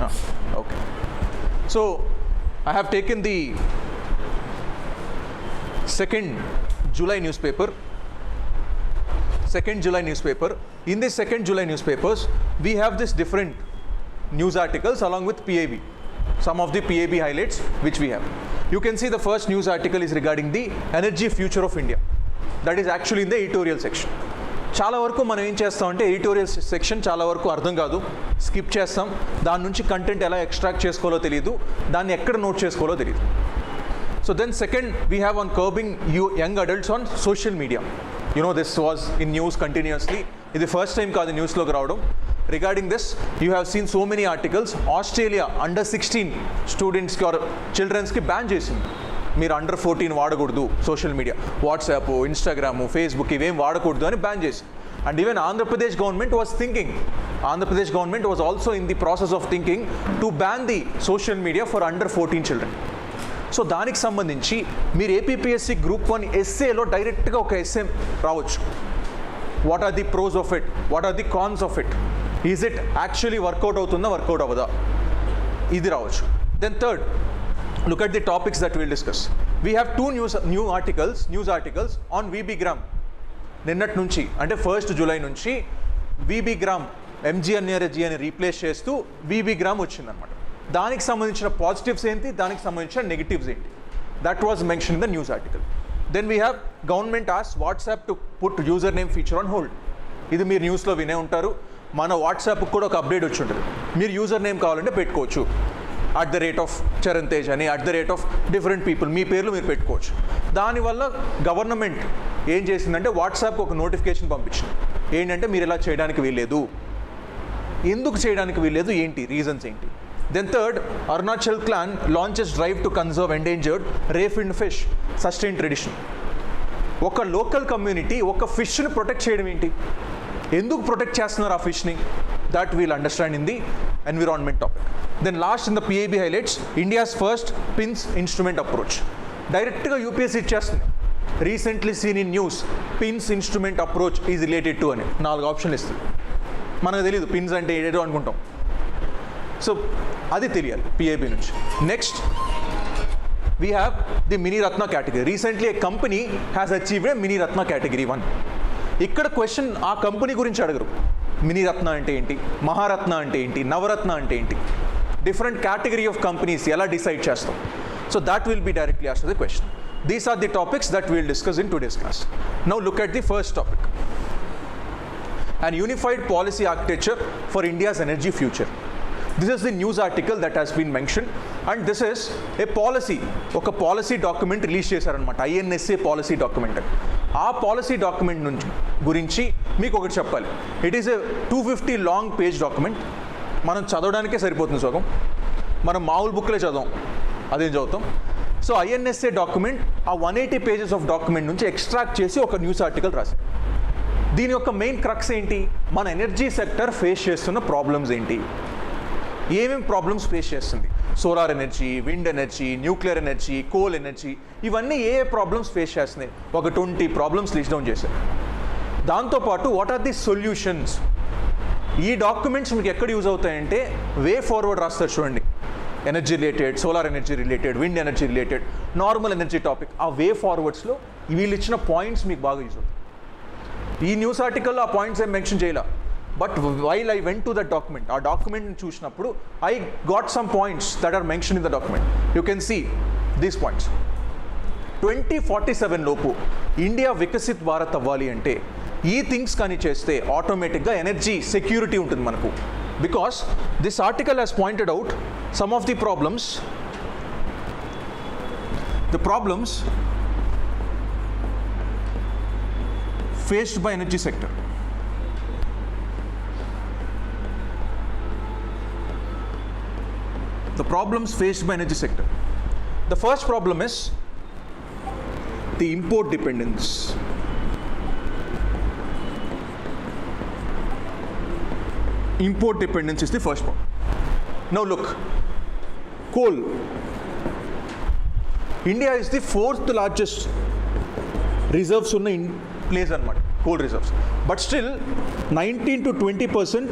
Okay. So I have taken the 2nd July newspaper. 2nd July newspaper. In this 2nd July newspapers, we have this different news articles along with PAB. Some of the PAB highlights which we have. You can see the first news article is regarding the energy future of India. That is actually in the editorial section. చాలా వరకు మనం ఏం చేస్తామంటే editorial section చాలా వరకు అర్థం కాదు, skip చేస్తాం. దాని నుంచి కంటెంట్ ఎలా ఎక్స్ట్రాక్ట్ చేసుకోవాలో తెలియదు, దాన్ని ఎక్కడ నోట్ చేసుకోవాలో తెలియదు. So then second we have on curbing young adults on social media. You know this was in news continuously. ఇది ఫస్ట్ టైం కాదు న్యూస్లోకి రావడం. Regarding this you have seen so many articles. Australia అండర్-16 స్టూడెంట్స్కి or చిల్డ్రన్స్కి ban చేసింది. మీరు అండర్-14 వాడకూడదు social media, WhatsApp, Instagram, Facebook ఇవేం వాడకూడదు అని బ్యాన్ చేసి. And even Andhra Pradesh government was thinking, Andhra Pradesh government was also in the process of thinking to ban the social media for అండర్-14 చిల్డ్రన్. సో దానికి సంబంధించి మీరు ఏపీపీఎస్సీ గ్రూప్ 1 ఎస్ఏలో డైరెక్ట్గా ఒక ఎస్ఏ రావచ్చు. What are the pros of it, what are the cons of it, is it actually work out అవుతుందా, work out అవ్వదా, ఇది రావచ్చు. Then third, look at the topics that we'll discuss. We have 2 news articles on VB Gram. నిన్నటి నుంచి అంటే 1st July నుంచి VB Gram MG energy అని replace చేస్తూ VB Gram వచ్చిందనమాట. దానికి సంబంధించిన పాజిటివ్స్ ఏంటి, దానికి సంబంధించిన నెగిటివ్స్ ఏంటి, that was mention in the news article. Then we have government ఆస్ WhatsApp to put user name feature on hold. ఇది మీరు న్యూస్లో వినే ఉంటారు. మన వాట్సాప్కి కూడా ఒక అప్డేట్ వచ్చి ఉంటుంది. మీరు యూజర్ నేమ్ కావాలంటే పెట్టుకోవచ్చు. @ చరణ్ తేజ్ అని, @ డిఫరెంట్ పీపుల్, మీ పేర్లు మీరు పెట్టుకోవచ్చు. దానివల్ల గవర్నమెంట్ ఏం చేసిందంటే వాట్సాప్కి ఒక నోటిఫికేషన్ పంపించింది. ఏంటంటే మీరు ఇలా చేయడానికి వీల్లేదు. ఎందుకు చేయడానికి వీల్లేదు, ఏంటి రీజన్స్ ఏంటి. Then third, Arunachal clan launches drive to conserve endangered reef and fish sustain tradition. ఒక లోకల్ కమ్యూనిటీ ఒక ఫిష్ని ప్రొటెక్ట్ చేయడం ఏంటి, ఎందుకు ప్రొటెక్ట్ చేస్తున్నారు ఆ ఫిష్ని, that we'll understand in the environment topic. Then last in the PAB highlights, India's first PINS instrument approach. Directగా UPSC ఇచ్చేస్తుంది. Recently seen in news, PINS instrument approach is related to అని 4 ఆప్షన్లు ఇస్తుంది. మనకు తెలియదు పిన్స్ అంటే ఏదో అనుకుంటాం. సో అది తెలియాలి PAB నుంచి. Next we have the Mini Ratna category. Recently a company has achieved a Mini Ratna category 1. ఇక్కడ క్వశ్చన్ ఆ కంపెనీ గురించి అడగరు. మినీ రత్న అంటే ఏంటి, మహారత్న అంటే ఏంటి, నవరత్న అంటే ఏంటి, డిఫరెంట్ కేటగిరీ ఆఫ్ కంపెనీస్ ఎలా డిసైడ్ చేస్తాం. So that will be directly asked the question. These are the topics that will discuss in today's class. Now look at the first topic, an unified policy architecture for India's energy future. This is the news article that has been mentioned, and this is a policy, ఒక policy document release చేశారనమాట, INSA policy document. ఆ policy document నుంచి గురించి మీకు ఒకటి చెప్పాలి. It is a 250 long page document. మనం చదవడానికే సరిపోతుంది సగం. మనం మామూలు బుక్లే చదవం, అదేం చదువుతాం. సో INSA డాక్యుమెంట్ ఆ 180 పేజెస్ ఆఫ్ డాక్యుమెంట్ నుంచి ఎక్స్ట్రాక్ట్ చేసి ఒక న్యూస్ ఆర్టికల్ రాశారు. దీని యొక్క మెయిన్ క్రక్స్ ఏంటి, మన ఎనర్జీ సెక్టర్ ఫేస్ చేస్తున్న ప్రాబ్లమ్స్ ఏంటి, ఏమేమి ప్రాబ్లమ్స్ ఫేస్ చేస్తుంది, solar energy, wind energy, nuclear energy, coal energy, ఇవన్నీ ఏ ప్రాబ్లమ్స్ ఫేస్ చేస్తున్నాయి, ఒక 20 ప్రాబ్లమ్స్ లిస్ట్ డౌన్ చేశారు. దాంతోపాటు వాట్ ఆర్ ది సొల్యూషన్స్. ఈ డాక్యుమెంట్స్ మీకు ఎక్కడ యూజ్ అవుతాయంటే వే ఫార్వర్డ్ రాస్తారు చూడండి, energy related, solar energy related, wind energy related, normal energy topic. ఆ వే ఫార్వర్డ్స్లో వీళ్ళు ఇచ్చిన పాయింట్స్ మీకు బాగా యూజ్ అవుతాయి. ఈ న్యూస్ ఆర్టికల్లో ఆ పాయింట్స్ ఏం మెన్షన్ చేయాల, but while I went to that document, ఆ డాక్యుమెంట్ని చూసినప్పుడు I got some points that are mention in the document. You can see these points. 2047 లోపు ఇండియా వికసిత్ భారత్ అవ్వాలి అంటే ఈ థింగ్స్ కానీ చేస్తే ఆటోమేటిక్గా ఎనర్జీ సెక్యూరిటీ ఉంటుంది మనకు. Because this article has pointed out some of the problems faced by energy sector. The problems faced by energy sector. The first problem is the import dependence. Import dependence is the first problem. Now look, coal. India is the 4th largest reserves ఉన్న place అనమాట, coal reserves. But still 19 to 20%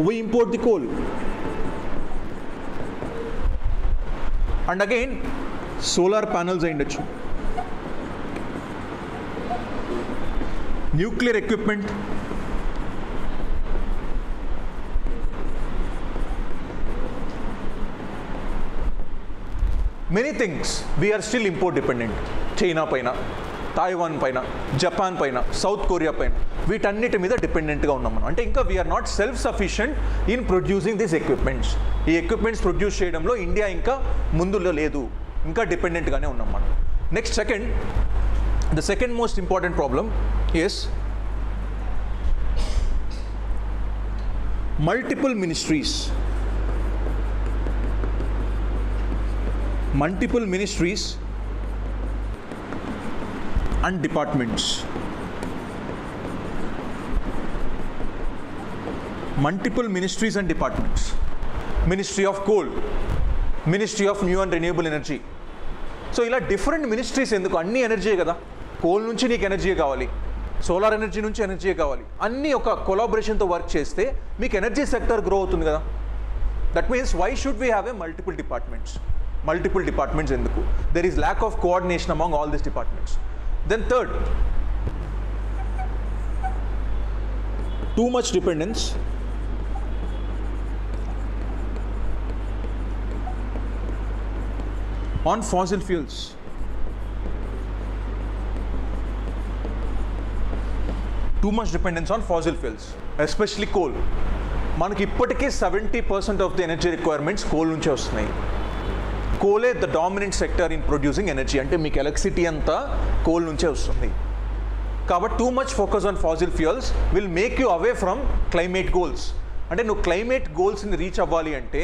we import the coal. And again solar panels అయ్యుండొచ్చు, nuclear equipment, many things we are still import dependent. China పైన, Taiwan పైన, Japan పైన, South Korea పైన, వీటన్నిటి మీద డిపెండెంట్గా ఉన్నాం మనం. అంటే ఇంకా we are not self sufficient in producing this equipments. ఈ ఎక్విప్మెంట్స్ ప్రొడ్యూస్ చేయడంలో ఇండియా ఇంకా ముందులో లేదు, ఇంకా డిపెండెంట్గానే ఉన్నాం మనం. Next the second most important problem is multiple ministries and departments. Multiple ministries and departments. Ministry of Coal, Ministry of New and Renewable Energy. So ఇలా డిఫరెంట్ మినిస్ట్రీస్ ఎందుకు? అన్ని ఎనర్జీ కదా, కోల్ నుంచి నీకు ఎనర్జీ కావాలి, సోలార్ ఎనర్జీ నుంచి energy కావాలి, అన్నీ ఒక కొలాబరేషన్తో వర్క్ చేస్తే మీకు ఎనర్జీ సెక్టర్ గ్రో అవుతుంది కదా. That means why should we have a multiple departments ఎందుకు? There is lack of coordination among all this departments. Then third, too much dependence on fossil fuels. Too much dependence on fossil fuels, especially coal. మనకి ఇప్పటికే 70% of the energy requirements coal నుంచే వస్తున్నాయి. కోలే the dominant sector in producing energy. అంటే మీకు electricity అంతా coal నుంచే వస్తుంది. కాబట్టి too much focus on fossil fuels will make you away from climate goals. అంటే నువ్వు క్లైమేట్ గోల్స్ని రీచ్ అవ్వాలి అంటే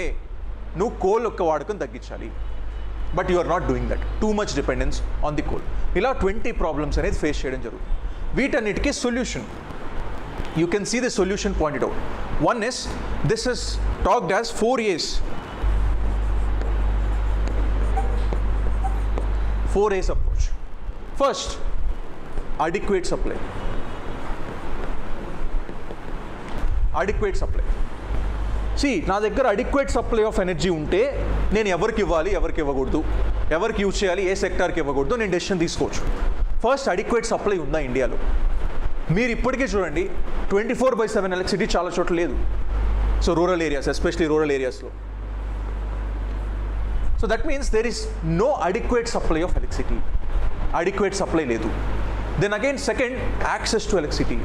నువ్వు కోల్ యొక్క వాడకం తగ్గించాలి. But you are not doing that. Too much dependence on the coal. ఇలా 20 ప్రాబ్లమ్స్ అనేది ఫేస్ చేయడం జరుగుతుంది. వీటన్నిటికీ solution, you can see the solution pointed out. One is this is talked as 4 A's. 4 A's approach. First, adequate supply. See, నా దగ్గర adequate supply of energy ఉంటే నేను ఎవరికి ఇవ్వాలి, ఎవరికి ఇవ్వకూడదు, ఎవరికి యూజ్ చేయాలి, ఏ సెక్టార్కి ఇవ్వకూడదు, నేను డెసిషన్ తీసుకోవచ్చు. ఫస్ట్ అడిక్వేట్ సప్లై ఉందా ఇండియాలో? మీరు ఇప్పటికే చూడండి 24/7 ఎలక్ట్రిసిటీ చాలా చోట్ల లేదు. So rural areas, especially rural ఏరియాస్లో. So that means there is no adequate supply of electricity. Adequate supply లేదు. Then again second, access to electricity.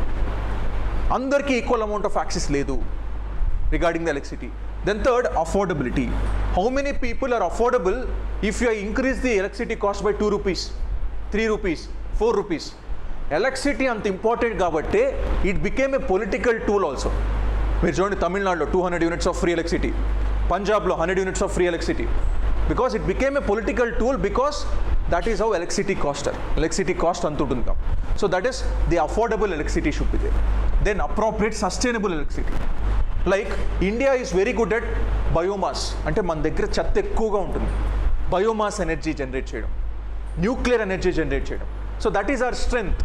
అందరికీ ఈక్వల్ అమౌంట్ ఆఫ్ యాక్సెస్ లేదు regarding the electricity. Then third, affordability. How many people are affordable if you increase the electricity cost by 2 rupees, 3 rupees, 4 rupees? Electricity అంత important కాబట్టి it became a political tool also. మీరు చూడండి, తమిళనాడులో 200 units of free electricity, పంజాబ్లో 100 units of free electricity. Because it became a political tool, because that is how electricity cost అంతుంటుంది. So that is the affordable electricity should be there. Then appropriate sustainable electricity. Like India is very good at biomass. అంటే మన దగ్గర చెత్త ఎక్కువగా ఉంటుంది. Biomass energy generate చేయడం, nuclear energy generate చేయడం. So that is our strength.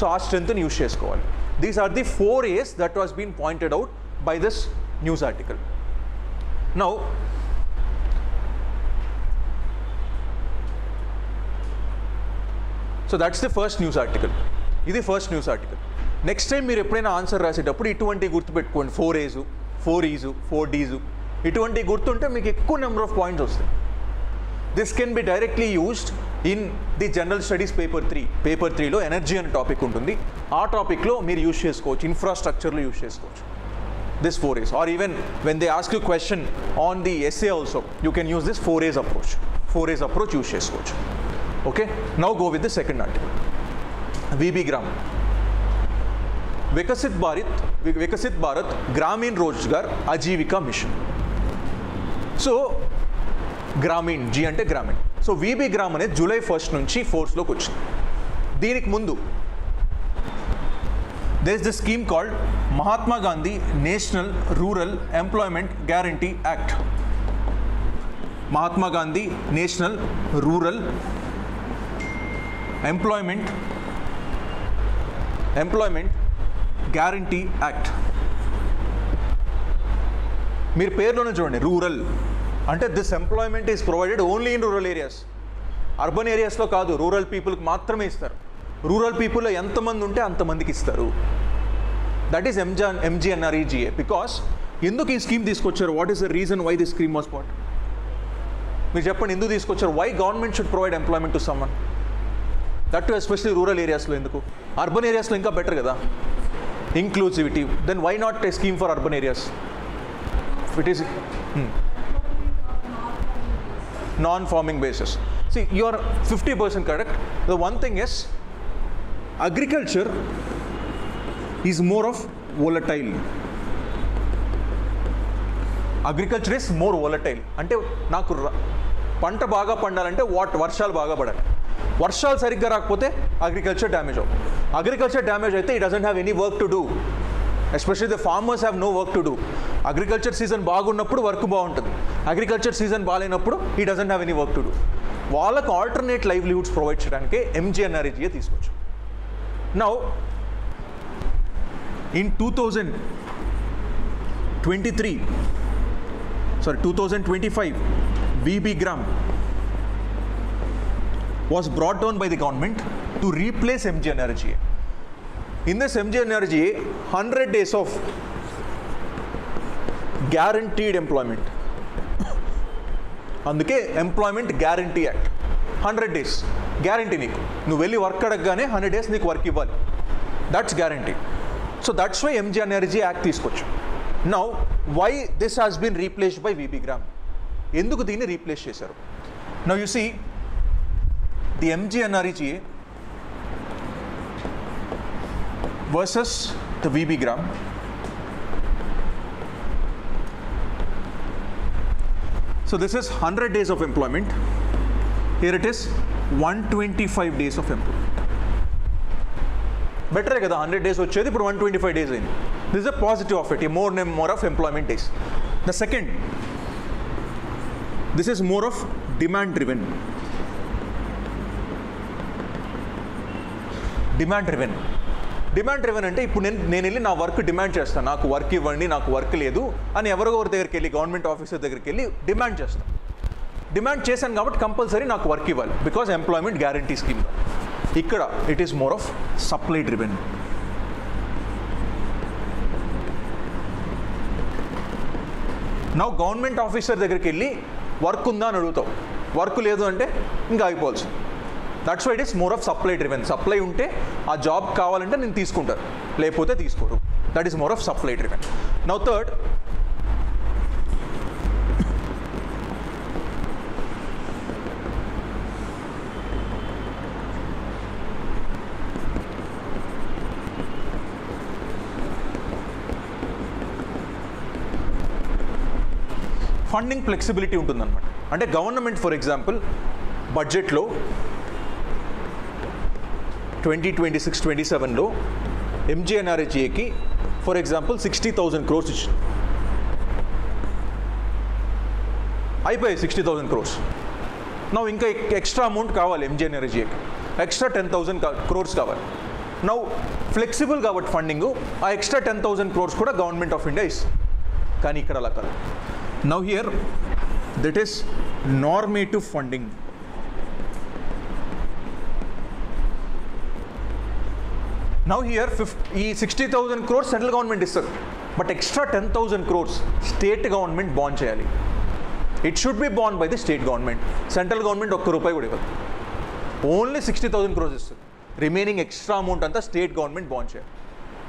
So ఆ స్ట్రెంగ్త్ని యూజ్ చేసుకోవాలి. These are the 4 A's that was being pointed out by this news article. Now, so that's the first news article. ఇది first news article. Next time మీరు ఎప్పుడైనా answer రాసేటప్పుడు ఇటువంటి గుర్తుపెట్టుకోండి. 4 A's, 4 E's, 4 D's, ఇటువంటి గుర్తుంటే మీకు ఎక్కువ నెంబర్ ఆఫ్ పాయింట్స్ వస్తాయి. This can be directly used in the general studies paper 3. Paper 3లో ఎనర్జీ అనే టాపిక్ ఉంటుంది. ఆ టాపిక్లో మీరు యూజ్ చేసుకోవచ్చు, ఇన్ఫ్రాస్ట్రక్చర్లో యూజ్ చేసుకోవచ్చు this 4 A's. Or even when they ask you question on the essay also you can use this 4 A's approach. 4 A's approach use చేసుకోవచ్చు. Okay, now go with the second article. VB Gram. Vikasit Bharat Gramin Rozgar Ajivika Mission. So Gramin, G ante Gramin. So VB Gram అనేది July 1st నుంచి ఫోర్స్లోకి వచ్చింది. దీనికి ముందు there is this scheme called Mahatma Gandhi National Rural Employment Guarantee Act. Mahatma Gandhi National Rural Employment guarantee act. మీరు పేరులోనే చూడండి, rural అంటే this employment is provided only in rural areas. Urban ఏరియాస్లో కాదు, రూరల్ పీపుల్కి మాత్రమే ఇస్తారు. రూరల్ పీపుల్లో ఎంతమంది ఉంటే అంతమందికి ఇస్తారు. That is MGNREGA. బికాస్ ఎందుకు ఈ స్కీమ్ తీసుకొచ్చారు? What is the reason why this scheme was put? మీరు చెప్పండి, ఎందుకు తీసుకొచ్చారు? Why government should provide employment to someone, that too especially rural ఏరియాస్లో. ఎందుకు? అర్బన్ ఏరియాస్లో ఇంకా బెటర్ కదా, inclusivity. Then why not a scheme for urban areas? It is non-farming basis. See, you are 50% correct. The one thing is, agriculture is more of volatile. Agriculture is more volatile. అంటే నాకు పంట బాగా పండాలంటే వర్షాలు బాగా పడాలి. వర్షాలు సరిగ్గా రాకపోతే అగ్రికల్చర్ డ్యామేజ్ అవుతుంది. అగ్రికల్చర్ డ్యామేజ్ అయితే it doesn't have any work to do. Especially the farmers have no work to do. Agriculture season బాగున్నప్పుడు వర్క్ బాగుంటుంది, అగ్రికల్చర్ సీజన్ బాగాలేనప్పుడు ఈ doesn't have any work to do. వాళ్ళకు ఆల్టర్నేట్ లైవ్లీహుడ్స్ ప్రొవైడ్ చేయడానికి MGNREGA తీసుకొచ్చు. Now in 2025 VB gram was brought down by the government to replace MGNREGA. In this MGNREGA, 100 days of guaranteed employment. అందుకే employment guarantee act. 100 days guarantee. నీకు నువ్వు వెళ్ళి work అడగగానే 100 days నీకు work ఇవ్వాలి. That's guarantee. So that's why MGNREGA act తీసుకొచ్చు. Now why this has been replaced by VB gram? ఎందుకు దీన్ని రీప్లేస్ చేశారు? Now you see the MGNREGA versus the VB gram. So this is 100 days of employment. Here it is 125 days of employment. Better కదా 100 days వచ్చేది, ఇప్పుడు 125 days అయింది. This is a positive of it, a more of employment days. The second, this is more of demand driven. Demand driven అంటే ఇప్పుడు నేను వెళ్ళి నా work demand చేస్తాను, నాకు వర్క్ ఇవ్వండి, నాకు వర్క్ లేదు అని ఎవరో ఒకరి దగ్గరికి వెళ్ళి, గవర్నమెంట్ ఆఫీసర్ దగ్గరికి వెళ్ళి డిమాండ్ చేస్తాను. డిమాండ్ చేశాను కాబట్టి కంపల్సరీ నాకు వర్క్ ఇవ్వాలి, బికాజ్ ఎంప్లాయ్మెంట్ గ్యారంటీ స్కీమ్. ఇక్కడ it is more of supply driven. Now government officer దగ్గరికి వెళ్ళి వర్క్ ఉందా అని అడుగుతావు, వర్క్ లేదు అంటే ఇంకా అయిపోవాల్సింది. That's why it is more of supply driven. Supply ఉంటే ఆ జాబ్ కావాలంటే నేను తీసుకుంటాను, లేకపోతే తీసుకోరు. That is more of supply driven. Now third, funding flexibility ఉంటుందన్నమాట. అంటే గవర్నమెంట్ ఫర్ ఎగ్జాంపుల్ బడ్జెట్లో 2026-27లో MGNREGAకి ఫర్ ఎగ్జాంపుల్ 60,000 crores ఇచ్చింది. అయిపోయాయి 60,000 crores. నౌ ఇంకా ఎక్స్ట్రా అమౌంట్ కావాలి MGNREGAకి, ఎక్స్ట్రా 10,000 crores కావాలి. నౌ ఫ్లెక్సిబుల్ కాబట్టి ఫండింగ్, ఆ ఎక్స్ట్రా 10,000 crores కూడా గవర్నమెంట్ ఆఫ్ ఇండియా ఇస్తుంది. కానీ ఇక్కడ అలా కాదు. Now here that is normative funding. Now here ఈ 60,000 crores సెంట్రల్ గవర్నమెంట్ ఇస్తుంది, but extra 10,000 crores state government bond చేయాలి. It should be bond by the state government. Central government ₹1 కూడా ఇవ్వదు, ఓన్లీ 60,000 crores ఇస్తుంది. రిమైనింగ్ ఎక్స్ట్రా అమౌంట్ అంతా state government bond చేయాలి.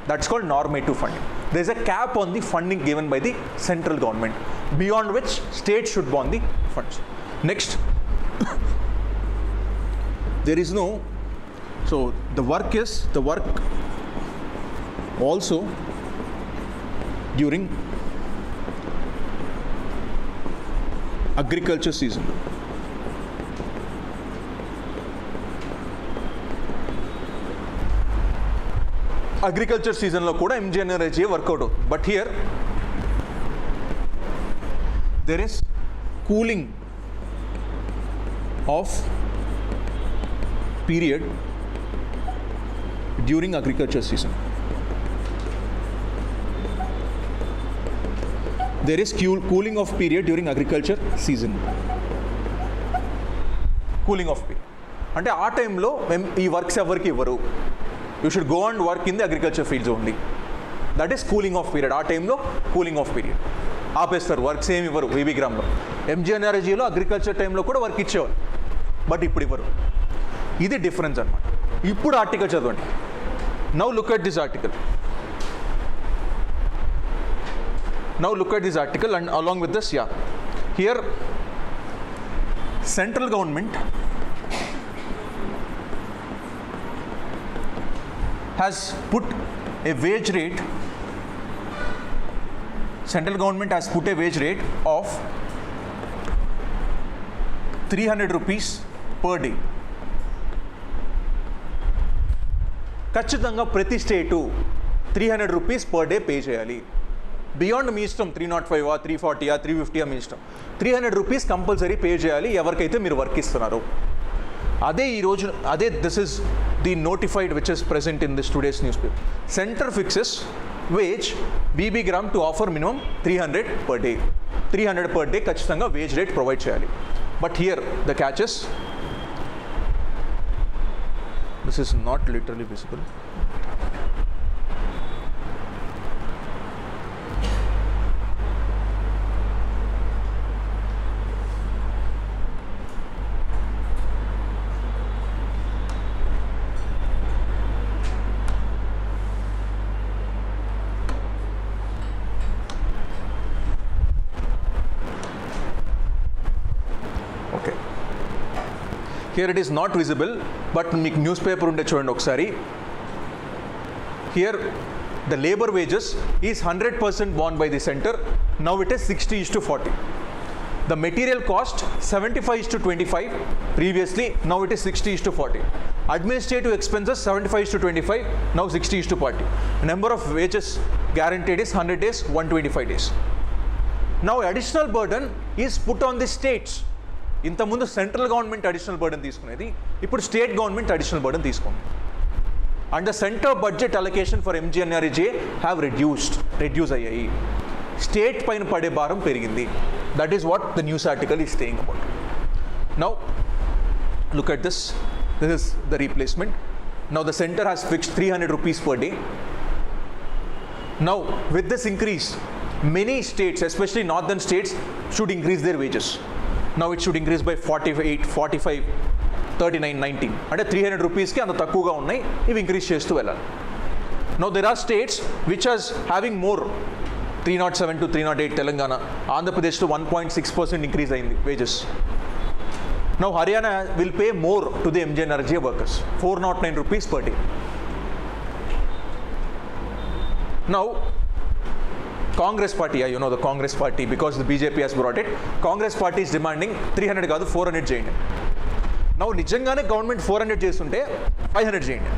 That's called normative funding. There is a cap on the funding given by the central government, beyond which state should bond the funds. Next, there is no, so the work also during agriculture season. Agriculture సీజన్లో కూడా MGNREGA work out అవుతుంది. But here there is cooling of period during agriculture season. there is cooling off period during agriculture season. Cooling off period. అంటే ఆ టైంలో మేము ఈ works ఎవరికి ఇవ్వరు. You should go and work in the agriculture fields only. That is cooling of period. ఆ టైంలో cooling of period ఆపేస్తారు, వర్క్స్ ఏమి ఇవ్వరు. వీబీ గ్రామ్లో ఎంజీఎన్ఆర్జీలో అగ్రికల్చర్ టైంలో కూడా వర్క్ ఇచ్చేవారు, బట్ ఇప్పుడు ఇవ్వరు. ఇది డిఫరెన్స్ అనమాట. ఇప్పుడు ఆర్టికల్ చదవండి. Now look at this article. Now look at this article and along with this, here central government has put a wage rate. Central government has put a wage rate of 300 rupees per day. ఖచ్చితంగా ప్రతి స్టేటు 300 rupees per day pay చేయాలి. Beyond me ఇష్టం, 305 340 350 మీ ఇష్టం. 300 rupees compulsory pay చేయాలి ఎవరికైతే మీరు work ఇస్తున్నారు. అదే ఈరోజు this is the notified which is present in this today's news paper. Centre fixes wage VB gram to offer minimum 300 per day. 300 per day ఖచ్చితంగా వేజ్ రేట్ ప్రొవైడ్ చేయాలి. But here the catches, this is not literally visible. Here it is not visible, but మీకు news paper ఉంటే చూడండి ఒకసారి. Here the labor wages is 100% borne by the center. Now it is 60:40. The material cost 75:25 previously, now it is 60:40. Administrative expenses 75:25, now 60:40. Number of wages guaranteed is 100 days, 125 days. Now additional burden is put on the states. ఇంతకుముందు central government additional burden తీసుకునేది, ఇప్పుడు state government additional burden తీసుకుంది. And the centre budget allocation for MGNREGA have reduce అయ్యాయి. State పైన పడే భారం పెరిగింది. That is what the news article is saying about. Now look at this is the replacement. Now the centre has fixed 300 rupees per day. Now with this increase, many states, especially northern states, should increase their wages. Now it should increase by 48, 45, 39, 19. అంటే 300 రూపీస్కి అంత తక్కువగా ఉన్నాయి, ఇవి increase చేస్తూ వెళ్ళాలి. Now there are states which are having more, 307 to 308 Telangana, ఆంధ్రప్రదేశ్లో 1.6% increase అయింది wages. Now Haryana will pay more to the MJNRGA workers, 409 rupees per day. Now Congress party, you know the Congress party, because the BJP has brought it, Congress party is demanding 300 కాదు 400 చేయండి. Now నిజంగానే government 400 చేస్తుంటే 500 చేయండి.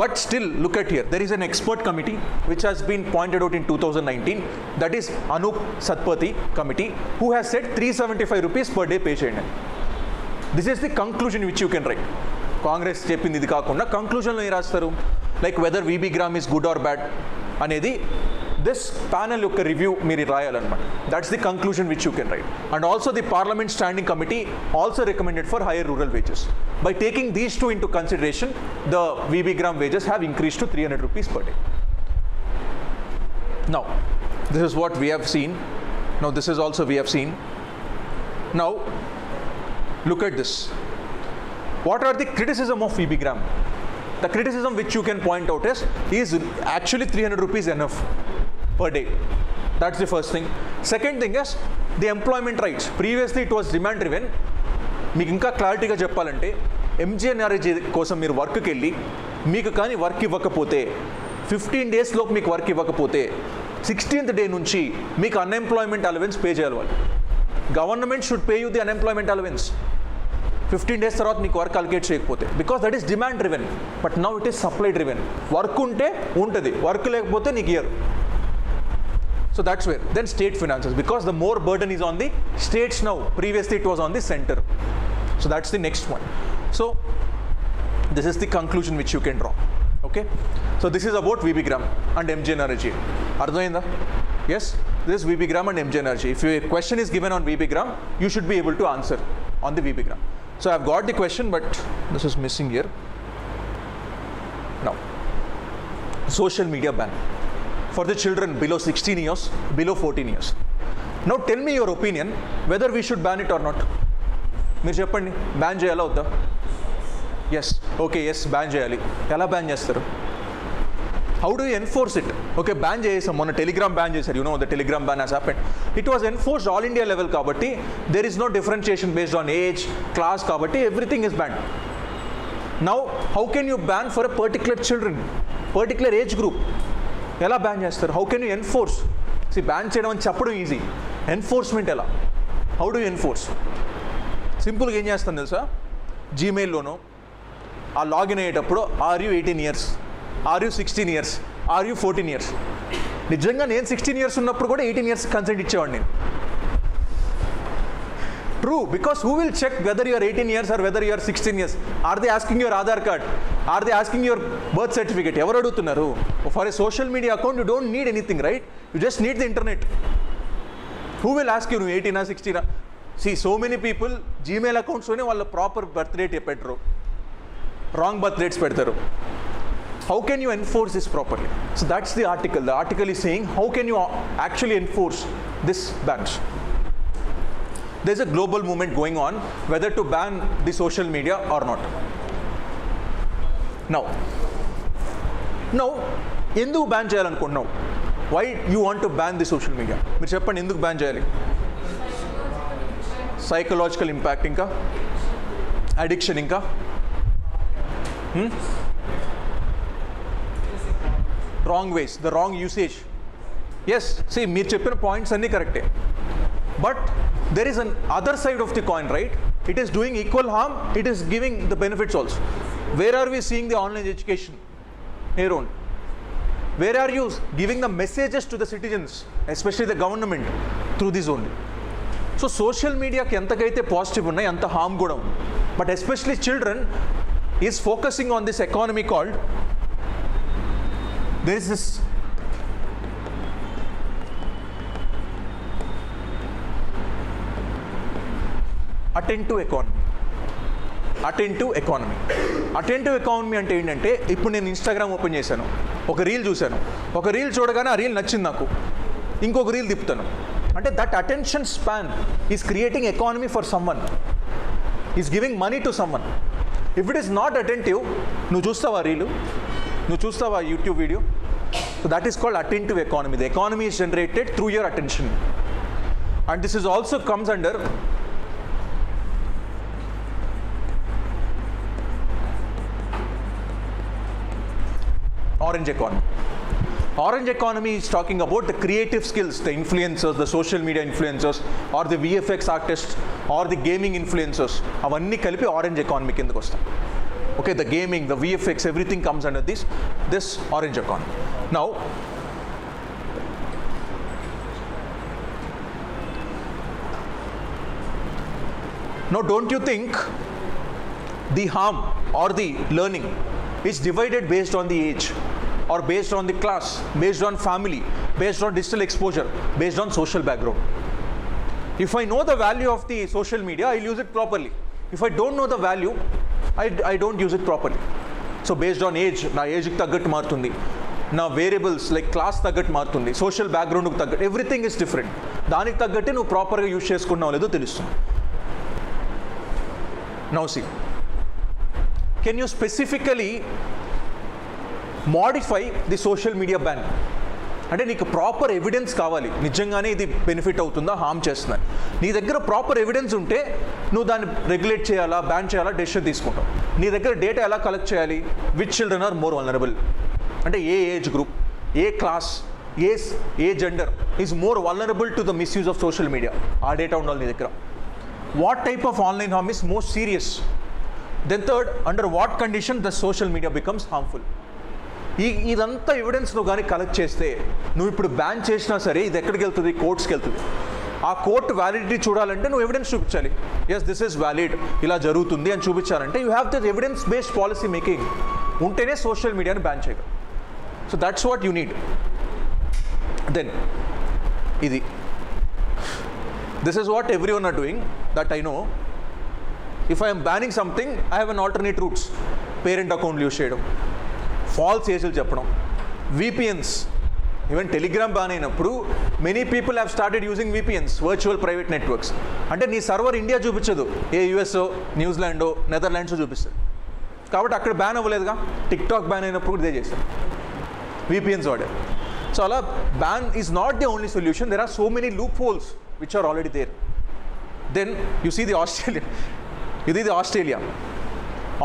But still, look at here, there is an expert committee which has been pointed out in 2019, that is Anup Satpathy committee, who has said 375 rupees per day pay చేయండి. This is the conclusion which you can write. Congress చెప్పింది ఇది కాకుండా కంక్లూజన్లో ఏం రాస్తారు, like whether VB Gram is good or bad అనేది this panel యొక్క review మీరు రాయాలన్నమాట. That's the conclusion which you can write. And also the parliament standing committee also recommended for higher rural wages. By taking these two into consideration, the VB Gram wages have increase to 300 rupees per day. Now this is what we have seen. Now this is also we have seen. Now look at this. What are the criticism of VB gram? The criticism which you can point out is actually 300 rupees enough per day. That's the first thing. Second thing is the employment rights. Previously it was demand driven. మీకు ఇంకా క్లారిటీగా చెప్పాలంటే ఎంజీఎన్ఆర్జే కోసం మీరు వర్క్కి వెళ్ళి మీకు కానీ వర్క్ ఇవ్వకపోతే 15 days లోపు మీకు వర్క్ ఇవ్వకపోతే 16th day నుంచి మీకు అన్ఎంప్లాయ్మెంట్ అలవెన్స్ పే చేయాలి వాళ్ళు. Government should pay you the unemployment allowance 15 days తర్వాత మీకు వర్క్ అలొకేట్ చేయకపోతే, because that is demand driven. But now it is supply driven. Work ఉంటే ఉంటుంది, వర్క్ లేకపోతే నీకు year. So that's where then state finances, because the more burden is on the states now. Previously it was on the centre. So that's the next one. So this is the conclusion which you can draw. Okay, so this is about VB Gram and MGNREGA. అర్థమైందా? Yes, this is VB gram and mg energy. If a question is given on VB gram, you should be able to answer on the VB gram. So I've got the question, but this is missing here. Now, social media ban for the children below 16 years, below 14 years. Now tell me your opinion whether we should ban it or not. మీరు చెప్పండి, ban చేయాలా వద్దా? Yes, okay, yes, ban చేయాలి. ఎలా ban చేస్తారు? How do you enforce it? Okay, ban చేసాం, మొన్న Telegram ban చేశారు. The Telegram ban has happened. It was enforced all India level కాబట్టి there is no differentiation based on age, class కాబట్టి everything is ban. Now how can you ban for a particular children, particular age group? ఎలా ban చేస్తారు? How can you enforce? Ban చేయడం అని చెప్పడం easy, enforcement ఎలా? How do you enforce? సింపుల్గా ఏం చేస్తాను తెలుసా, జీమెయిల్లోనో ఆ లాగిన్ అయ్యేటప్పుడు are you 18 years, are you 16 years, are you 14 years? నిజంగా నేను 16 years ఉన్నప్పుడు కూడా 18 years కన్సెంట్ ఇచ్చేవాడిని నేను. True, because who will check whether you're 18 years or whether you're 16 years? Are they asking your Aadhaar card? Are they asking your birth certificate? ఎవరు అడుగుతున్నారు? For a social media account you don't need anything, right? You just need the internet. Who will ask you, నువ్వు 18 or 16? See, so many people Gmail accounts వాళ్ళ proper birth rate పెట్టరు, wrong birth rates పెడతారు. How can you enforce this properly? So that's the article. The article is saying how can you actually enforce this bans. There's a global movement going on whether to ban the social media or not. Now ఎందుకు ban చేయాలనుకుంటున్నావు? Why you want to ban the social media? మీరు చెప్పండి, ఎందుకు ban చేయాలి? Psychological impact, ఇంకా addiction, ఇంకా wrong ways, the wrong usage. Yes, see మీరు చెప్పిన పాయింట్స్ అన్నీ కరెక్టే, but there is an other side of the coin, right? It is doing equal harm, it is giving the benefits also. Where are we seeing the online education here on? Where are you giving the messages to the citizens, especially the government, through this only? So social media ki entakaithe positive unnai anta harm kuda undi, but especially children is focusing on this economy called, there is this attentive economy. Attentive economy అంటే ఏంటంటే, ఇప్పుడు నేను Instagram open చేశాను, ఒక reel చూశాను, ఒక reel చూడగానే ఆ రీల్ నచ్చింది నాకు, ఇంకొక రీల్ తిప్పుతాను. అంటే that attention span is creating economy for someone, is giving money to someone. If it is not attentive, నువ్వు చూస్తావా రీలు, నువ్వు చూస్తావా YouTube video? So that is called attentive economy. The economy is generated through your attention, and this is also comes under orange economy. Orange economy is talking about the creative skills, the influencers, the social media influencers, or the VFX artists, or the gaming influencers. Avanni kalipi orange economy kindaku vastayi. Okay, the gaming, the VFX, everything comes under this orange economy. Now don't you think the harm or the learning is divided based on the age, or based on the class, based on family, based on digital exposure, based on social background? If I know the value of the social media, I'll use it properly. If I don't know the value, I don't use it properly. So based on age, na age ki taggattu marutundi, na variables like class taggattu marutundi, social background ki taggattu, everything is different. Daniki taggatte nu proper ga use cheskunnavo ledo telustundi. Now see, can you specifically modify the social media ban? అంటే నీకు proper evidence కావాలి, నిజంగానే ఇది benefit అవుతుందా, harm చేస్తుందా. నీ దగ్గర proper evidence ఉంటే నువ్వు దాన్ని రెగ్యులేట్ చేయాలా, బ్యాన్ చేయాలా, డెసిషన్ తీసుకుంటావు. నీ దగ్గర డేటా ఎలా కలెక్ట్ చేయాలి? Which children are more vulnerable, అంటే ఏ ఏజ్ గ్రూప్, ఏ క్లాస్, ఏ gender is more vulnerable to the misuse of social media. ఆ డేటా ఉండాలి నీ దగ్గర. What type of online harm is most serious? Then third, under what condition the social media becomes harmful. ఇదంతా evidence నువ్వు కానీ collect చేస్తే, నువ్వు ఇప్పుడు బ్యాన్ చేసినా సరే ఇది ఎక్కడికి వెళ్తుంది? కోర్ట్స్కి వెళ్తుంది. ఆ కోర్టు వ్యాలిడిటీ చూడాలంటే నువ్వు ఎవిడెన్స్ చూపించాలి. ఎస్, దిస్ ఈజ్ వ్యాలిడ్, ఇలా జరుగుతుంది అని చూపించాలంటే you have this evidence based policy making ఉంటేనే సోషల్ మీడియాని బ్యాన్ చేయగలరు. So that's what you need. Then ఇది. This is what everyone are doing, that I know. If I am banning something, I have an alternate routes. Parent account use చేయడం, falls ఏజీలు చెప్పడం, VPNs. Even Telegram ban అయినప్పుడు many people have started using VPNs, virtual private networks. అంటే నీ server India చూపించదు, ఏ యూఎస్ఓ, న్యూజిలాండో, Netherlands చూపిస్తుంది. కాబట్టి అక్కడ ban అవ్వలేదుగా. TikTok ban అయినప్పుడు కూడా ఇదే చేశారు, VPNs వాడారు. సో అలా ban is not the only solution. There are so many loopholes which are already there. Then you see the Australia. This is Australia.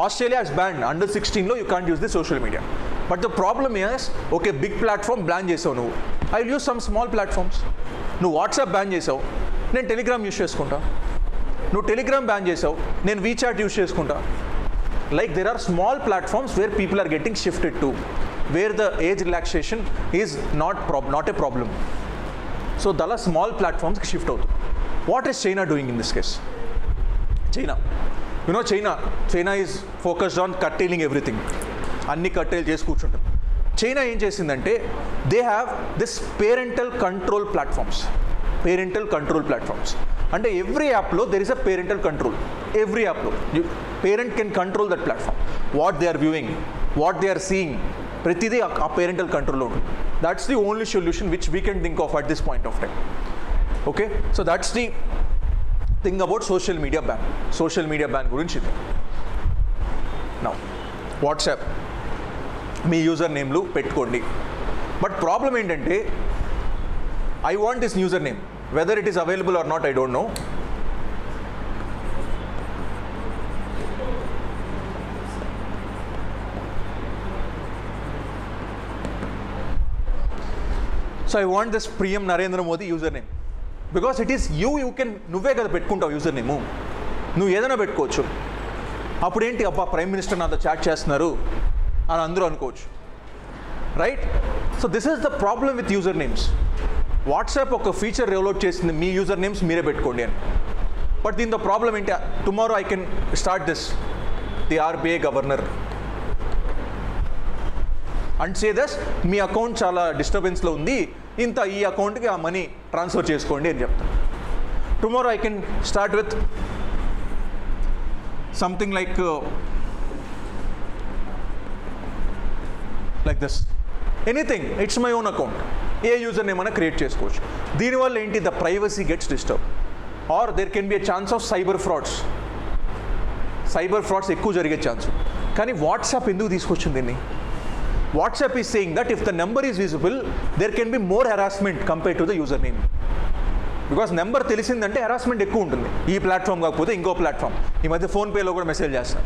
Australia has banned under 16 lo you can't use the social media. But the problem is, okay, big platform ban chesavu nu. I will use some small platforms. Nu WhatsApp ban chesavu, nen Telegram use cheskunta. Nu Telegram ban chesavu, nen WeChat use cheskunta. Like there are small platforms where people are getting shifted to, where the age relaxation is not a problem. So dala small platforms ki shift అవుతుంది. What is China doing in this case? China, you know, China is focused on curtailing everything. అన్ని కట్టేలు చేసి కూర్చుంటారు. China ఏం చేసిందంటే, they have this parental control platforms. అంటే every యాప్లో there is a parental control. Every యాప్లో parent can control that platform. What they are viewing, what they are seeing, ప్రతిదీ ఆ పేరెంటల్ కంట్రోల్లో ఉంటుంది. That's the only solution which we can think of at this point of time. Okay, so that's the thing about social media ban గురించి. Now WhatsApp మీ user నేమ్లు పెట్టుకోండి. But problem ఏంటంటే, I want this user name, whether it is available or not I don't know. So I want this Priyam Narendra Modi username, because it is you can, నువ్వే కదా పెట్టుకుంటావు user name. నువ్వు ఏదైనా పెట్టుకోవచ్చు. అప్పుడేంటి, అబ్బా prime minister నాతో chat చేస్తున్నారు అని అందరూ అనుకోవచ్చు, right? So this is the problem with user names. WhatsApp ఒక ఫీచర్ డెవలప్ చేసింది, మీ యూజర్ నేమ్స్ మీరే పెట్టుకోండి అని. బట్ దీని ద ప్రాబ్లమ్ ఏంటి, tomorrow I can start this, the RBI governor, and say this మీ అకౌంట్ చాలా డిస్టర్బెన్స్లో ఉంది, ఇంత ఈ అకౌంట్కి ఆ మనీ ట్రాన్స్ఫర్ చేసుకోండి అని చెప్తాను. Tomorrow I can start with something like this, anything, it's my own account. A user name అయినా క్రియేట్ చేసుకోవచ్చు. దీనివల్ల ఏంటి, the privacy gets disturb, or there can be a chance of cyber frauds ఎక్కువ జరిగే chance. కానీ WhatsApp ఎందుకు తీసుకొచ్చింది దీన్ని? WhatsApp is saying that if the number is visible, there can be more harassment compared to the username. Because number తెలిసిందంటే harassment ఎక్కువ ఉంటుంది. ఈ ప్లాట్ఫామ్ కాకపోతే ఇంకో ప్లాట్ఫామ్. ఈ మధ్య ఫోన్పేలో కూడా మెసేజ్ చేస్తారు,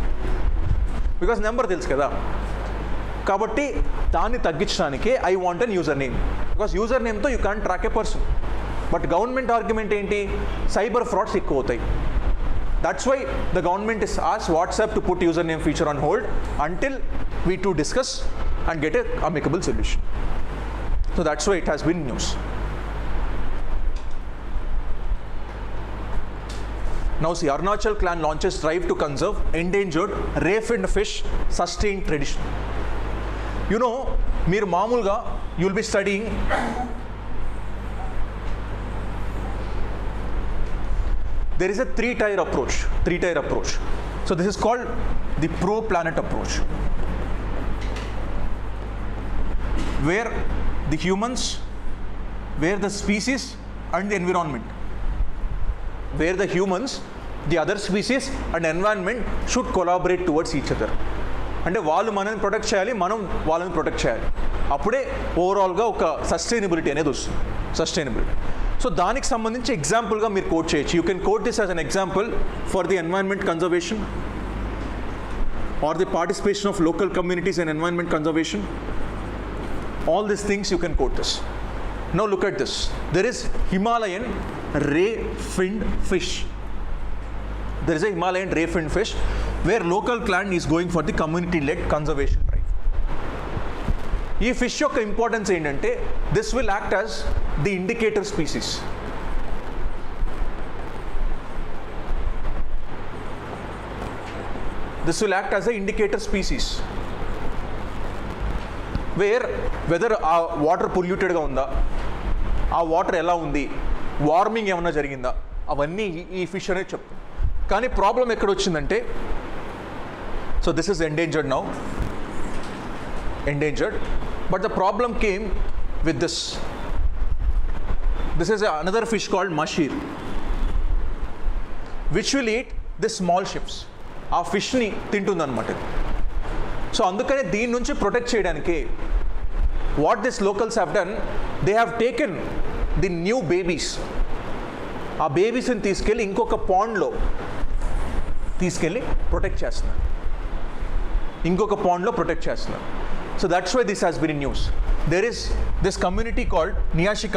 బికాస్ నెంబర్ తెలుసు కదా. కాబట్టి దాన్ని తగ్గించడానికే I want an user name, because user నేమ్తో you can track a person. But government argument ఏంటి, సైబర్ ఫ్రాడ్స్ ఎక్కువ అవుతాయి. That's why the government has asked WhatsApp to put username feature on hold until we two discuss and get an amicable solution. So that's why it has been news. Now see, Arunachal clan launches drive to conserve endangered ray finned fish, sustain tradition. You know, meer maamulga you will be studying there is a three-tier approach. So this is called the pro-planet approach, where the humans, where the species and the environment, where the humans, the other species and environment should collaborate towards each other. అంటే వాళ్ళు మనల్ని protect చేయాలి, మనం వాళ్ళని protect చేయాలి. అప్పుడే ఓవరాల్గా ఒక సస్టైనబిలిటీ అనేది వస్తుంది. సస్టైనబిలిటీ. సో దానికి సంబంధించి ఎగ్జాంపుల్గా మీరు కోట్ చేయొచ్చు. You can quote this as an example for the environment conservation or the participation of local communities in environment conservation. All these things you can quote this. Now look at this. There is Himalayan ray-finned fish. There is a Himalayan ray-finned fish where local clan is going for the community-led conservation drive. ఈ fish యొక్క importance ఏంటంటే, this will act as the indicator species. This will act as an indicator species. Where whether ఆ water పొల్యూటెడ్గా ఉందా, ఆ water ఎలా ఉంది, warming ఏమన్నా జరిగిందా, అవన్నీ ఈ ఫిష్ అనేది చెప్తుంది. కానీ ప్రాబ్లం ఎక్కడ వచ్చిందంటే, so this is endangered now, endangered, but the problem came with this. This is another fish called mashir, which will eat the small ships. ఆ ఫిష్ని తింటుందన్నమాట. సో అందుకనే దీని నుంచి ప్రొటెక్ట్ చేయడానికి what this locals have done, they have taken the new babies. ఆ బేబీస్ని తీసుకెళ్ళి ఇంకొక పాండ్లో తీసుకెళ్ళి protect చేస్తున్నారు, ఇంకొక పాండ్లో ప్రొటెక్ట్ చేస్తున్నారు. So that's why this has been in news. There is this community called Nishi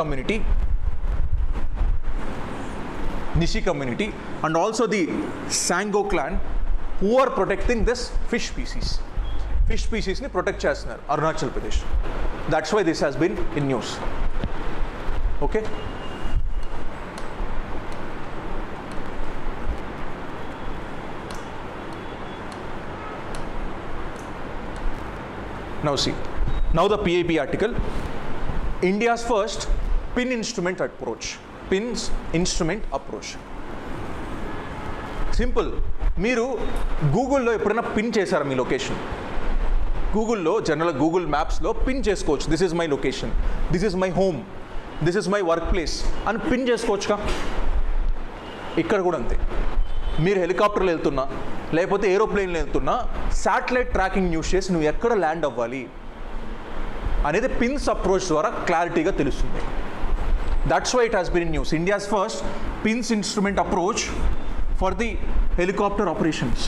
community, and also the Sango clan, who are protecting this fish species. Fish species ni protect chestunaru Arunachal Pradesh. That's why this has been in news. Okay. Now see, now the PAB article, India's first pin instrument approach. Pins instrument approach. Simple. మీరు గూగుల్లో ఎప్పుడైనా pin చేశారా మీ location? గూగుల్లో general Google మ్యాప్స్లో pin చేసుకోవచ్చు. This is my location, this is my home, this is my work place అని pin చేసుకోవచ్చుగా. ఇక్కడ కూడా అంతే. మీరు హెలికాప్టర్లో వెళ్తున్నా లేకపోతే ఏరోప్లేన్లో వెళ్తున్నా శాటిలైట్ ట్రాకింగ్ యూస్ చేసి నువ్వు ఎక్కడ ల్యాండ్ అవ్వాలి అనేది పిన్స్ అప్రోచ్ ద్వారా క్లారిటీగా తెలుస్తుంది. That's why it has been in news. India's first PinS instrument approach for the helicopter operations.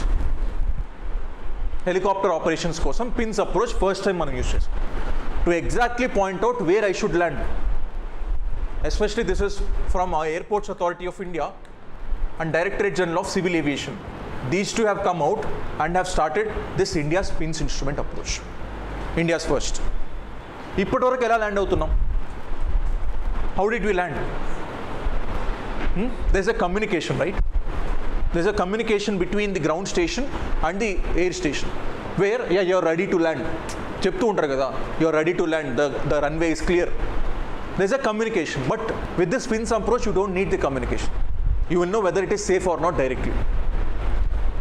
Helicopter operations కోసం పిన్స్ అప్రోచ్ ఫస్ట్ టైం మనం యూస్ చేస్తాం to exactly point out where I should land. Especially this is from Airports Authority of India and Directorate General of Civil Aviation. These two have come out and have started this India's pins instrument approach. India's first. ఇప్పటి వరకు ఎలా land అవుతున్నాం? How did we land? There's a communication, right? There's a communication between the ground station and the air station where you're ready to land. చెప్తూ ఉంటారు కదా, you're ready to land, the runway is clear. There's a communication, but with this pins approach you don't need the communication. You will know whether it is safe or not directly.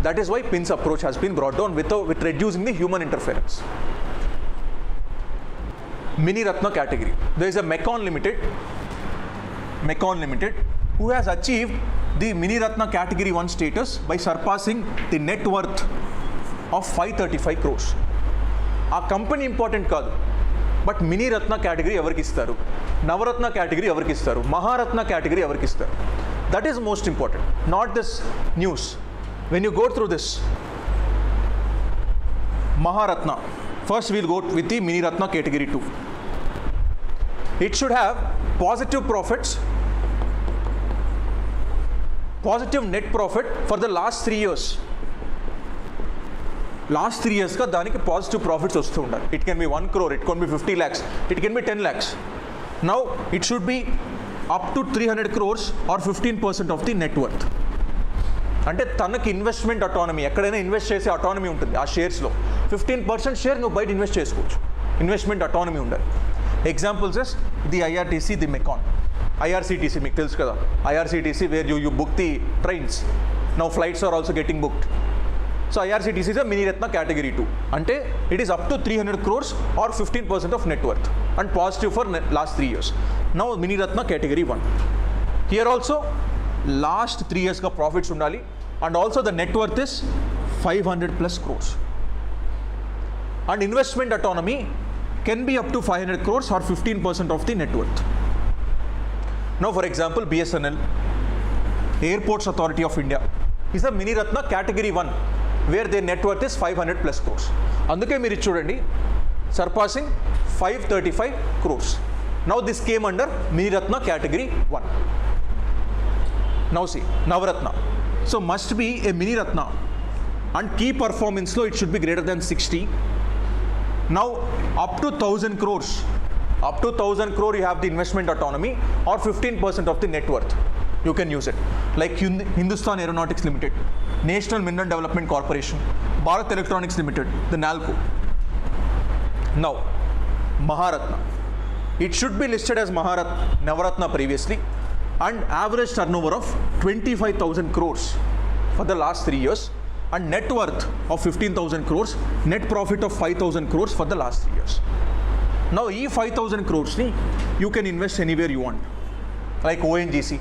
That is why pins approach has been brought down with reducing the human interference. Mini Ratna category. There is a Mecon Limited who has achieved the Mini Ratna category 1 status by surpassing the net worth of 535 crores. ఆ company important కాదు, but mini Ratna category ఎవరికి ఇస్తారు, నవరత్న category ఎవరికి ఇస్తారు, Maharatna category ఎవరికి ఇస్తారు, that is most important, not this news. When you go through this Maharatna, first we'll go with the Mini Ratna category 2. It should have positive profits, positive net profit for the last 3 years. Last 3 years ka daniki positive profits vastu undali. It can be 1 crore, it can be 50 lakhs, it can be 10 lakhs. Now it should be up to 300 crores or 15% of the net worth. అంటే తనకి investment autonomy, ఎక్కడైనా invest చేసే autonomy ఉంటుంది. ఆ షేర్స్లో 15% share నువ్వు బయట invest చేసుకోవచ్చు, ఇన్వెస్ట్మెంట్ అటానమీ ఉండాలి. Examples is the IRTC, the MECON. IRCTC మీకు తెలుసు కదా, IRCTC where you book the trains. Now flights are also getting booked. So IRCTC is a mini Ratna category 2. అంటే it is up to 300 crores or 15% of net worth and positive for last 3 years. Now Mini Ratna category 1. Here also last 3 years ka profits undali and also the net worth is 500 plus crores. And investment autonomy can be up to 500 crores or 15% of the net worth. Now for example BSNL, Airports Authority of India, is a Mini Ratna category 1 where their net worth is 500 plus crores. అందుకే మీరు చూడండి surpassing 535 crores. Now this came under Mini Ratna category 1. Now see, Navaratna. So must be a Mini Ratna and key performance low, it should be greater than 60. Now up to 1000 crores. Up to 1000 crore you have the investment autonomy or 15% of the net worth. You can use it. Like Hindustan Aeronautics Limited, National Mineral Development Corporation, Bharat Electronics Limited, the NALCO. Now, Maharatna. it should be listed as Navaratna previously, and average turnover of 25,000 crores for the last 3 years, and net worth of 15,000 crores, net profit of 5,000 crores for the last 3 years. Now, e 5,000 crores ni you can invest anywhere you want, like ONGC,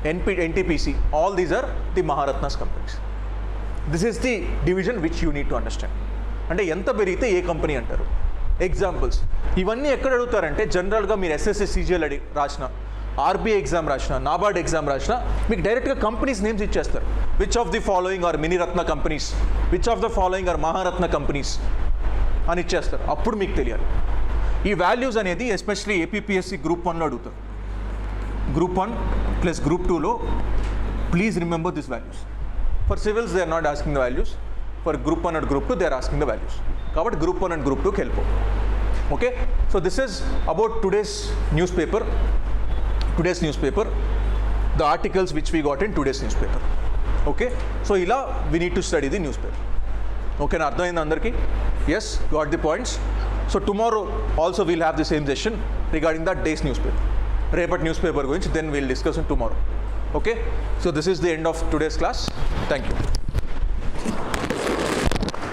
NTPC, all these are the Maharatna's companies. This is the division which you need to understand. అంటే ఎంత పెరిగితే ఏ company అంటారు. Examples ఇవన్నీ ఎక్కడ అడుగుతారంటే జనరల్గా మీరు SSC CGL రాసిన, ఆర్బీఐ ఎగ్జామ్ రాసిన, నాబార్డ్ ఎగ్జామ్ రాసిన మీకు డైరెక్ట్గా కంపెనీస్ నేమ్స్ ఇచ్చేస్తారు. Which of the following are Miniratna companies, which of the following are Maharatna companies అని ఇచ్చేస్తారు. అప్పుడు మీకు తెలియాలి. ఈ వాల్యూస్ అనేది ఎస్పెషలీ ఏపీపీఎస్సీ గ్రూప్ 1లో అడుగుతారు. గ్రూప్ 1 ప్లస్ గ్రూప్ 2లో please remember this values. For civils they are not asking the values, for group 1 and group 2 they are asking the values. కాబట్టి గ్రూప్ 1 అండ్ గ్రూప్ 2కి వెళ్ళిపో. Okay, so this is about today's news paper, the articles which we got in today's newspaper. Okay, so ila we need to study the newspaper. Okay, na ardhamayindi andarki? Yes, got the points. So tomorrow also we'll have the same session regarding that day's newspaper, repat newspaper gurinchi, then we'll discuss it tomorrow. Okay, so this is the end of today's class. Thank you.